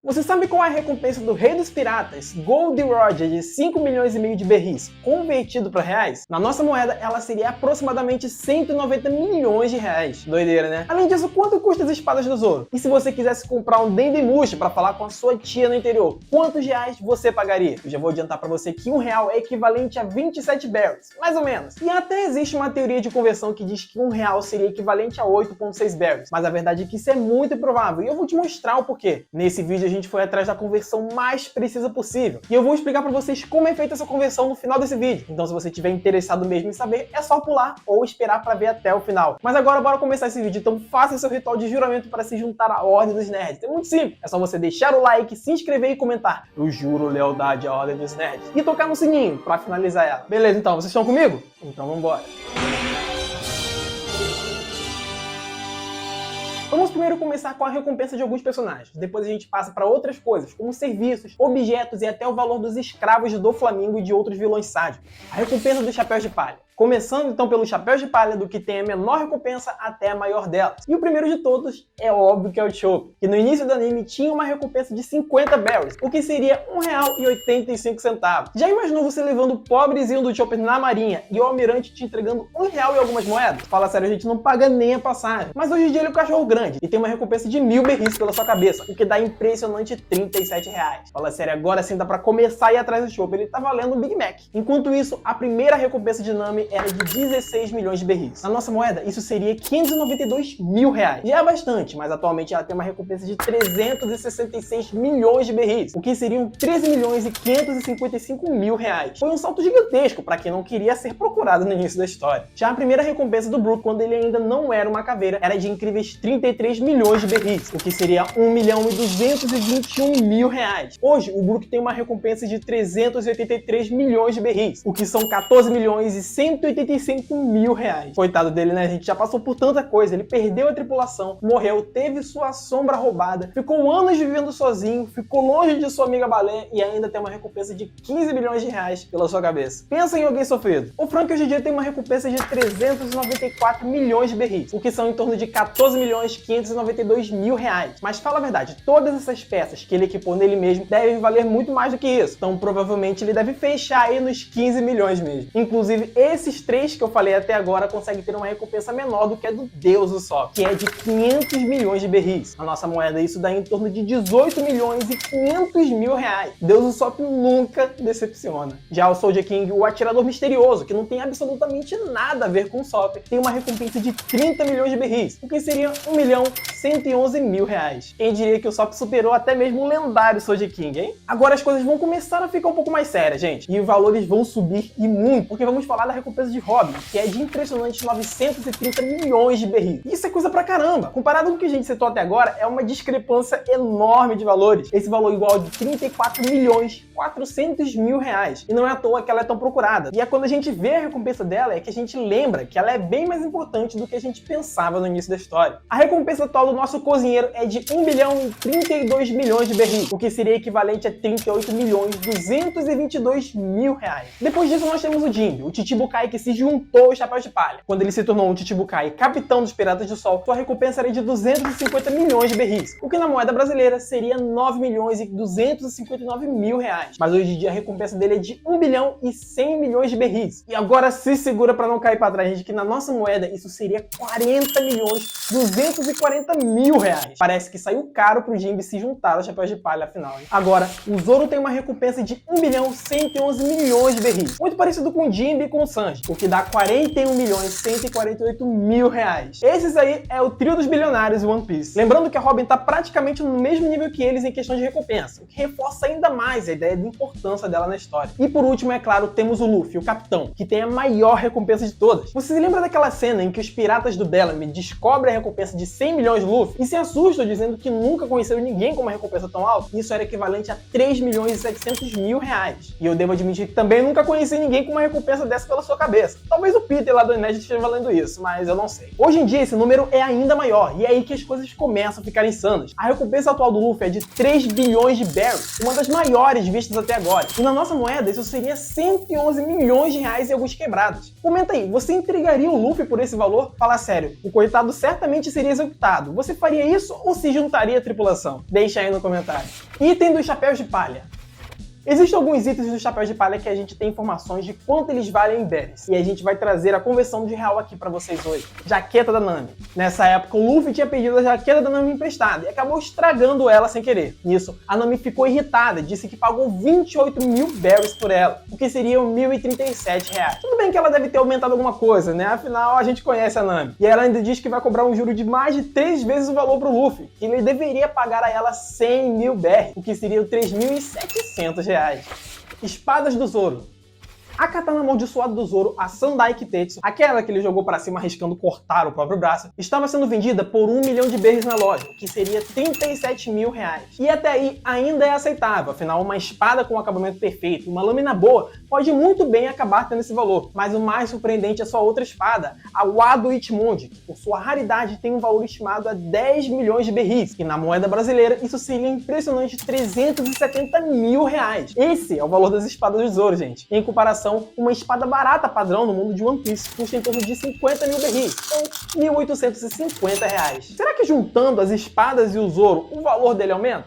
Você sabe qual é a recompensa do Rei dos Piratas, Gold Roger, de 5 milhões e meio de berris, convertido para reais? Na nossa moeda, ela seria aproximadamente 190 milhões de reais. Doideira, né? Além disso, quanto custa as espadas do Zoro? E se você quisesse comprar um Dendemushi para falar com a sua tia no interior, quantos reais você pagaria? Eu já vou adiantar para você que R$1 é equivalente a 27 berries, mais ou menos. E até existe uma teoria de conversão que diz que R$1 seria equivalente a 8,6 berries, mas a verdade é que isso é muito improvável, e eu vou te mostrar o porquê. Nesse vídeo a gente foi atrás da conversão mais precisa possível, e eu vou explicar para vocês como é feita essa conversão no final desse vídeo. Então se você estiver interessado mesmo em saber, é só pular ou esperar para ver até o final. Mas agora bora começar esse vídeo, então faça seu ritual de juramento para se juntar à Ordem dos Nerds. É muito simples, é só você deixar o like, se inscrever e comentar "Eu juro lealdade à Ordem dos Nerds" e tocar no sininho para finalizar ela. Beleza, então, vocês estão comigo? Então vambora! Vamos primeiro começar com a recompensa de alguns personagens, depois a gente passa para outras coisas, como serviços, objetos e até o valor dos escravos do Flamengo e de outros vilões sádicos. A recompensa dos Chapéus de Palha. Começando então pelos Chapéus de Palha, do que tem a menor recompensa até a maior delas. E o primeiro de todos é óbvio que é o Chopper, que no início do anime tinha uma recompensa de 50 berries, o que seria R$1,85. Já imaginou você levando o pobrezinho do Chopper na marinha e o almirante te entregando R$1 e algumas moedas? Fala sério, a gente não paga nem a passagem. Mas hoje em dia ele é um cachorro grande e tem uma recompensa de 1000 berris pela sua cabeça, o que dá impressionante R$37. Fala sério, agora sim dá pra começar a ir atrás do Chopper, ele tá valendo um Big Mac. Enquanto isso, a primeira recompensa de Nami era de 16 milhões de berris. Na nossa moeda, isso seria R$592 mil. Já é bastante, mas atualmente ela tem uma recompensa de 366 milhões de berris, o que seriam 13 milhões e 555 mil reais. Foi um salto gigantesco para quem não queria ser procurado no início da história. Já a primeira recompensa do Brook, quando ele ainda não era uma caveira, era de incríveis 33 milhões de berris, o que seria 1 milhão e 221 mil reais. Hoje, o Brook tem uma recompensa de 383 milhões de berris, o que são 14 milhões e 185 mil reais. Coitado dele, né? A gente já passou por tanta coisa. Ele perdeu a tripulação, morreu, teve sua sombra roubada, ficou anos vivendo sozinho, ficou longe de sua amiga Balé e ainda tem uma recompensa de 15 milhões de reais pela sua cabeça. Pensa em alguém sofrido. O Frank hoje em dia tem uma recompensa de 394 milhões de berris, o que são em torno de 14 milhões 592 mil reais. Mas fala a verdade, todas essas peças que ele equipou nele mesmo devem valer muito mais do que isso. Então provavelmente ele deve fechar aí nos 15 milhões mesmo. Inclusive, esses três que eu falei até agora conseguem ter uma recompensa menor do que a do Deus Usopp, que é de 500 milhões de berris. Na nossa moeda isso dá em torno de 18 milhões e 500 mil reais. Deus Usopp nunca decepciona. Já o Soldier King, o atirador misterioso, que não tem absolutamente nada a ver com o Usopp, tem uma recompensa de 30 milhões de berris, o que seria 1 milhão 111 mil reais. Quem diria que o Usopp superou até mesmo o lendário Soldier King, hein? Agora as coisas vão começar a ficar um pouco mais sérias, gente, e os valores vão subir e muito, porque vamos falar da recompensa de Robin, que é de impressionantes 930 milhões de berris. Isso é coisa pra caramba. Comparado com o que a gente citou até agora, é uma discrepância enorme de valores. Esse valor igual de 34 milhões 400 mil reais. E não é à toa que ela é tão procurada. E é quando a gente vê a recompensa dela é que a gente lembra que ela é bem mais importante do que a gente pensava no início da história. A recompensa atual do nosso cozinheiro é de 1 bilhão e 32 milhões de berris, o que seria equivalente a 38 milhões 222 mil reais. Depois disso nós temos o Jinbe, o Chichibukai que se juntou aos Chapéus de Palha. Quando ele se tornou um Chichibukai capitão dos Piratas do Sol, sua recompensa era de 250 milhões de berris, o que na moeda brasileira seria 9 milhões e 259 mil reais. Mas hoje em dia a recompensa dele é de 1 bilhão e 100 milhões de berris. E agora se segura para não cair para trás, gente, que na nossa moeda isso seria 40 milhões 240 mil reais. Parece que saiu caro pro Jinbe se juntar aos Chapéus de Palha afinal, hein? Agora, o Zoro tem uma recompensa de 1 bilhão 111 milhões de berris, muito parecido com o Jinbe e com o Sanji, o que dá 41 milhões 148 mil reais. Esses aí é o trio dos bilionários One Piece. Lembrando que a Robin tá praticamente no mesmo nível que eles em questão de recompensa, o que reforça ainda mais a ideia da importância dela na história. E por último, é claro, temos o Luffy, o capitão, que tem a maior recompensa de todas. Você se lembra daquela cena em que os piratas do Bellamy descobrem a recompensa de 100 milhões de Luffy e se assustam dizendo que nunca conheceram ninguém com uma recompensa tão alta? Isso era equivalente a 3 milhões e 700 mil reais. E eu devo admitir que também nunca conheci ninguém com uma recompensa dessa pela sua cabeça. Talvez o Peter lá do Enéas esteja valendo isso, mas eu não sei. Hoje em dia esse número é ainda maior, e é aí que as coisas começam a ficar insanas. A recompensa atual do Luffy é de 3 bilhões de berries, uma das maiores vistas até agora. E na nossa moeda isso seria 111 milhões de reais e alguns quebrados. Comenta aí, você entregaria o Luffy por esse valor? Fala sério, o coitado certamente seria executado. Você faria isso ou se juntaria à tripulação? Deixa aí no comentário. Item dos chapéus de palha. Existem alguns itens dos chapéus de palha que a gente tem informações de quanto eles valem em berries. E a gente vai trazer a conversão de real aqui pra vocês hoje. Jaqueta da Nami. Nessa época, o Luffy tinha pedido a jaqueta da Nami emprestada e acabou estragando ela sem querer. Nisso, a Nami ficou irritada, disse que pagou 28 mil berries por ela, o que seriam 1.037 reais. Tudo bem que ela deve ter aumentado alguma coisa, né? Afinal, a gente conhece a Nami. E ela ainda diz que vai cobrar um juro de mais de 3 vezes o valor pro Luffy, que ele deveria pagar a ela 100 mil berries, o que seriam 3.700 reais. Espadas do Zoro. A katana amaldiçoada do Zoro, a Sandai Kitetsu, aquela que ele jogou pra cima arriscando cortar o próprio braço, estava sendo vendida por 1 milhão de berries na loja, o que seria 37 mil reais. E até aí ainda é aceitável, afinal uma espada com acabamento perfeito e uma lâmina boa pode muito bem acabar tendo esse valor. Mas o mais surpreendente é sua outra espada, a Wado Ichimonji, que por sua raridade tem um valor estimado a 10 milhões de berries, e na moeda brasileira isso seria impressionante 370 mil reais. Esse é o valor das espadas do Zoro, gente. Em comparação, uma espada barata padrão no mundo de One Piece custa em torno de 50 mil berries, ou 1.850 reais. Será que juntando as espadas e o Zoro, o valor dele aumenta?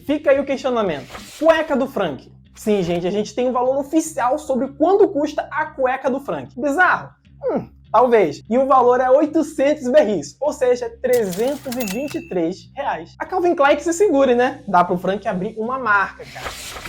Fica aí o questionamento. Cueca do Frank. Sim, gente, a gente tem um valor oficial sobre quanto custa a cueca do Frank. Bizarro? Talvez. E o valor é 800 berries, ou seja, 323 reais. A Calvin Klein que se segure, né? Dá pro Frank abrir uma marca, cara.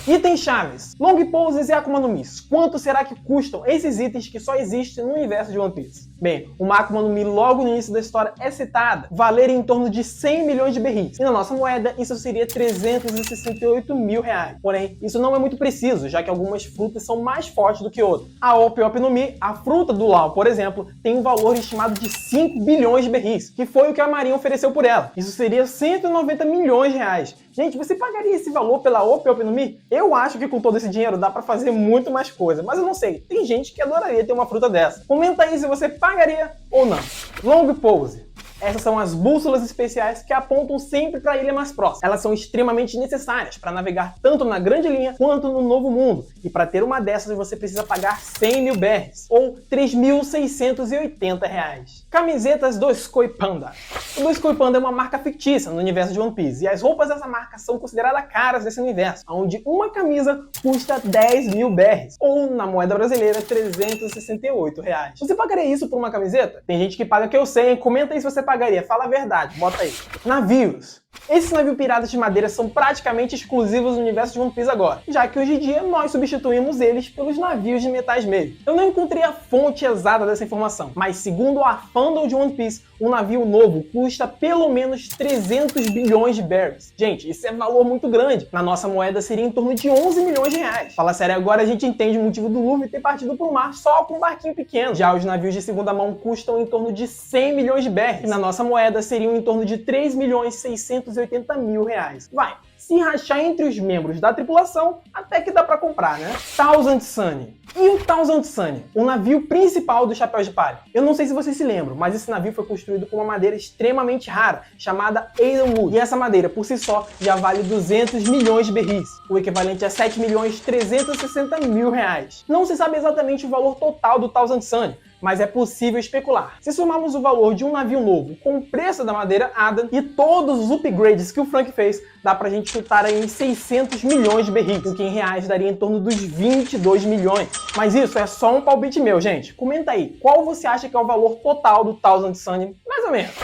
Itens chaves. Long Poses e Akuma no Mi. Quanto será que custam esses itens que só existem no universo de One Piece? Bem, uma Akuma no Mi logo no início da história é citada, valer em torno de 100 milhões de berries. E na nossa moeda, isso seria 368 mil reais. Porém, isso não é muito preciso, já que algumas frutas são mais fortes do que outras. A Ope Ope no Mi, a fruta do Law, por exemplo, tem um valor estimado de 5 bilhões de berries, que foi o que a Marinha ofereceu por ela. Isso seria 190 milhões de reais. Gente, você pagaria esse valor pela Ope Ope no Mi? Eu acho que com todo esse dinheiro dá pra fazer muito mais coisa, mas eu não sei. Tem gente que adoraria ter uma fruta dessa. Comenta aí se você pagaria ou não. Long Pose. Essas são as bússolas especiais que apontam sempre para a ilha mais próxima. Elas são extremamente necessárias para navegar tanto na Grande Linha quanto no Novo Mundo. E para ter uma dessas você precisa pagar 100 mil berries, ou 3.680 reais. Camisetas do Skoi Panda. O do Skoi Panda é uma marca fictícia no universo de One Piece, e as roupas dessa marca são consideradas caras desse universo, onde uma camisa custa 10 mil berries, ou na moeda brasileira 368 reais. Você pagaria isso por uma camiseta? Tem gente que paga, que eu sei, hein? Comenta aí se você pagaria, fala a verdade, bota aí. Navios. Esses navios piratas de madeira são praticamente exclusivos do universo de One Piece agora, já que hoje em dia nós substituímos eles pelos navios de metais mesmo. Eu não encontrei a fonte exata dessa informação, mas segundo a fandom de One Piece, um navio novo custa pelo menos 300 bilhões de berries. Gente, isso é valor muito grande. Na nossa moeda seria em torno de 11 milhões de reais. Fala sério, agora a gente entende o motivo do Luffy ter partido pro mar só com um barquinho pequeno. Já os navios de segunda mão custam em torno de 100 milhões de berries. E na nossa moeda seriam em torno de 3.680 mil reais. Vai, se rachar entre os membros da tripulação, até que dá pra comprar, né? Thousand Sunny. E o Thousand Sunny, o navio principal do Chapéu de Palha. Eu não sei se vocês se lembram, mas esse navio foi construído com uma madeira extremamente rara, chamada Eidenwood. E essa madeira, por si só, já vale 200 milhões de berries, o equivalente a 7.360 mil reais. Não se sabe exatamente o valor total do Thousand Sunny, mas é possível especular. Se somarmos o valor de um navio novo com o preço da madeira Adam e todos os upgrades que o Frank fez, dá pra gente chutar aí em 600 milhões de berries, o que em reais daria em torno dos 22 milhões. Mas isso é só um palpite meu, gente. Comenta aí, qual você acha que é o valor total do Thousand Sunny? Mais ou menos.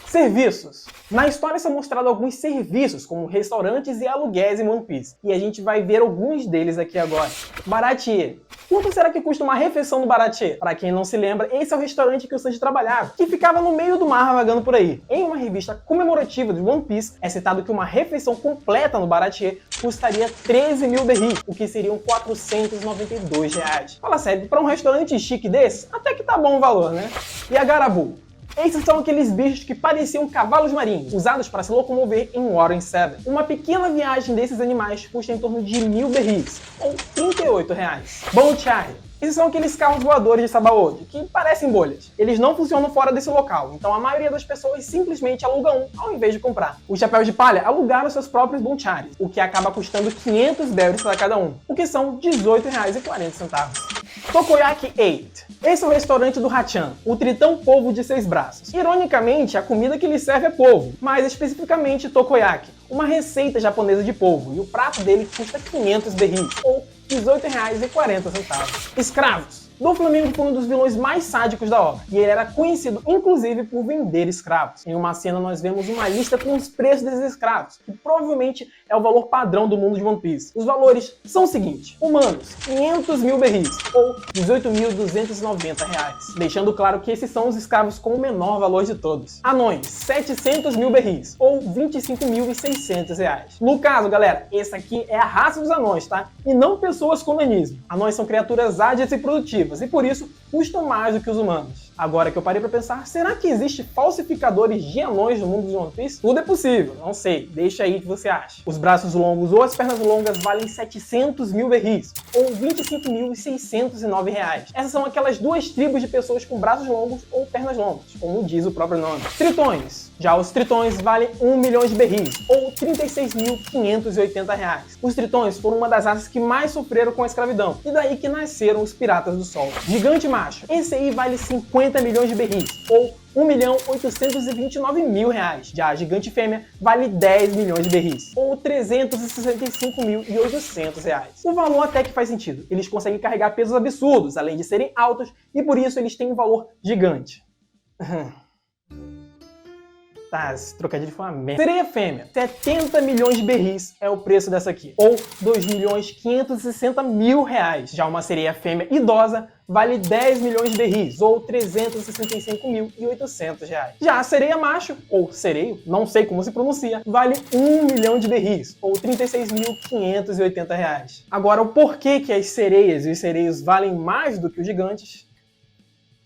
Serviços. Na história são mostrados alguns serviços, como restaurantes e aluguéis em One Piece. E a gente vai ver alguns deles aqui agora. Baratier. Quanto será que custa uma refeição no Baratier? Para quem não se lembra, esse é o restaurante que o Sanji trabalhava, que ficava no meio do mar vagando por aí. Em uma revista comemorativa de One Piece, é citado que uma refeição completa no Baratier custaria 13 mil berries, o que seriam 492 reais. Fala sério, para um restaurante chique desse, até que tá bom o valor, né? E a Garabu. Esses são aqueles bichos que pareciam cavalos marinhos, usados para se locomover em Warren 7. Uma pequena viagem desses animais custa em torno de 1.000 berris, ou R$38. Boat Charlie. Esses são aqueles carros voadores de Sabaody, que parecem bolhas. Eles não funcionam fora desse local, então a maioria das pessoas simplesmente aluga um, ao invés de comprar. Os chapéus de palha alugaram seus próprios bonchares, o que acaba custando 500 berries para cada um, o que são R$18,40. Tokoyaki 8. Esse é o restaurante do Hachan, o tritão polvo de 6 braços. Ironicamente, a comida que ele serve é polvo, mais especificamente tokoyaki, uma receita japonesa de polvo, e o prato dele custa 500 berris, ou R$18,40. Escravos. Doflamingo foi um dos vilões mais sádicos da obra, e ele era conhecido inclusive por vender escravos. Em uma cena nós vemos uma lista com os preços desses escravos, que provavelmente é o valor padrão do mundo de One Piece. Os valores são o seguinte: humanos, 500.000 berris, ou R$18.290, deixando claro que esses são os escravos com o menor valor de todos. Anões, 700.000 berris, ou R$25.600. No caso, galera, esse aqui é a raça dos anões, tá? E não pessoas com nanismo. Anões são criaturas ágeis e produtivas, e por isso custam mais do que os humanos. Agora que eu parei pra pensar, será que existe falsificadores de anões no mundo de One Piece? Tudo é possível, não sei, deixa aí o que você acha. Os braços longos ou as pernas longas valem 700.000 berris, ou R$25.609. Essas são aquelas duas tribos de pessoas com braços longos ou pernas longas, como diz o próprio nome. Tritões. Já os tritões valem 1 milhão de berris, ou R$36.580. Os tritões foram uma das raças que mais sofreram com a escravidão, e daí que nasceram os Piratas do Sol. Gigante macho. Esse aí vale 50 milhões de berris, ou R$1.829.000. Já a gigante fêmea vale 10 milhões de berris, ou R$365.800. O valor até que faz sentido. Eles conseguem carregar pesos absurdos, além de serem altos, e por isso eles têm um valor gigante. Tá, esse trocadilho foi uma merda. Sereia fêmea, 70 milhões de berris é o preço dessa aqui, ou R$2.560.000. Já uma sereia fêmea idosa vale 10 milhões de berris, ou R$365.800. Já a sereia macho, ou sereio, não sei como se pronuncia, vale 1 milhão de berris, ou R$36.580. Agora, o porquê que as sereias e os sereios valem mais do que os gigantes?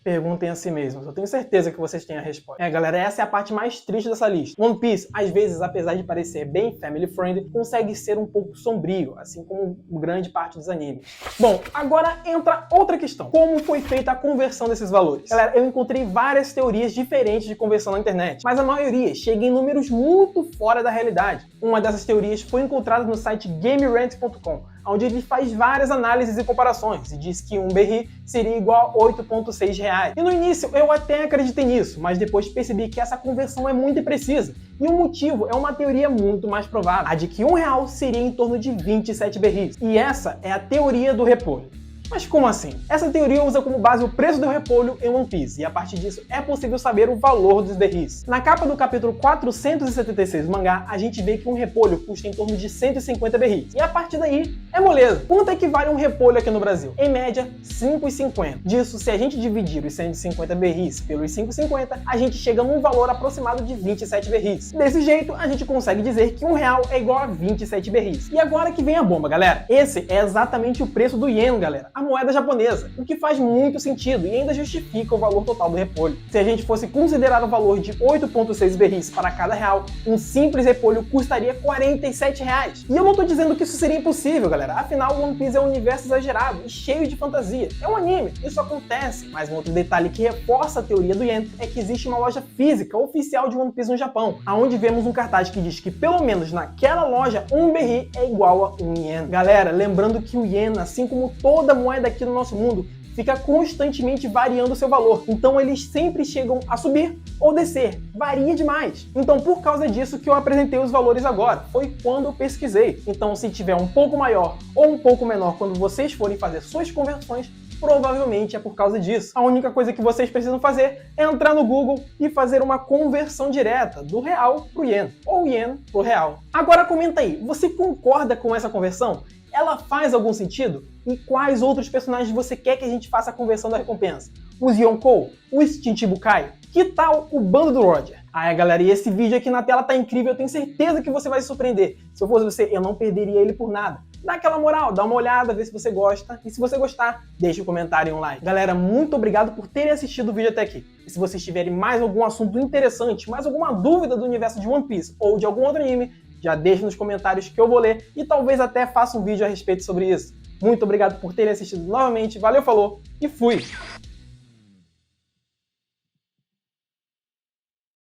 Perguntem a si mesmos, eu tenho certeza que vocês têm a resposta. Galera, essa é a parte mais triste dessa lista. One Piece, às vezes, apesar de parecer bem family friendly, consegue ser um pouco sombrio, assim como grande parte dos animes. Bom, agora entra outra questão. Como foi feita a conversão desses valores? Galera, eu encontrei várias teorias diferentes de conversão na internet, mas a maioria chega em números muito fora da realidade. Uma dessas teorias foi encontrada no site GameRant.com, onde ele faz várias análises e comparações, e diz que um berri seria igual a R$8,6. E no início eu até acreditei nisso, mas depois percebi que essa conversão é muito imprecisa, e o motivo é uma teoria muito mais provável, a de que R$1 seria em torno de 27 berris, e essa é a teoria do repolho. Mas como assim? Essa teoria usa como base o preço do repolho em One Piece, e a partir disso é possível saber o valor dos berris. Na capa do capítulo 476 do mangá, a gente vê que um repolho custa em torno de 150 berris, e a partir daí é moleza. Quanto é que vale um repolho aqui no Brasil? Em média, R$5,50. Disso, se a gente dividir os 150 berris pelos R$5,50, a gente chega num valor aproximado de 27 berris. Desse jeito, a gente consegue dizer que R$1 é igual a 27 berris. E agora que vem a bomba, galera. Esse é exatamente o preço do ien, galera, a moeda japonesa, o que faz muito sentido e ainda justifica o valor total do repolho. Se a gente fosse considerar o valor de 8,6 berris para cada real, um simples repolho custaria R$47. E eu não tô dizendo que isso seria impossível, galera, afinal One Piece é um universo exagerado e cheio de fantasia. É um anime, isso acontece. Mas um outro detalhe que reforça a teoria do ien é que existe uma loja física oficial de One Piece no Japão, onde vemos um cartaz que diz que pelo menos naquela loja um berri é igual a 1 ien. Galera, lembrando que o ien, assim como toda moeda aqui no nosso mundo, fica constantemente variando seu valor. Então eles sempre chegam a subir ou descer. Varia demais. Então por causa disso que eu apresentei os valores agora. Foi quando eu pesquisei. Então se tiver um pouco maior ou um pouco menor quando vocês forem fazer suas conversões, provavelmente é por causa disso. A única coisa que vocês precisam fazer é entrar no Google e fazer uma conversão direta do real pro ien, ou ien pro real. Agora comenta aí, você concorda com essa conversão? Ela faz algum sentido? E quais outros personagens você quer que a gente faça a conversão da recompensa? Os Yonkou? Os Chichibukai? Que tal o bando do Roger? Galera, e esse vídeo aqui na tela tá incrível, eu tenho certeza que você vai se surpreender. Se eu fosse você, eu não perderia ele por nada. dá aquela moral, dá uma olhada, vê se você gosta, e se você gostar, deixa um comentário e um like. Galera, muito obrigado por terem assistido o vídeo até aqui. E se vocês tiverem mais algum assunto interessante, mais alguma dúvida do universo de One Piece ou de algum outro anime, já deixa nos comentários que eu vou ler e talvez até faça um vídeo a respeito sobre isso. Muito obrigado por terem assistido novamente, valeu, falou e fui!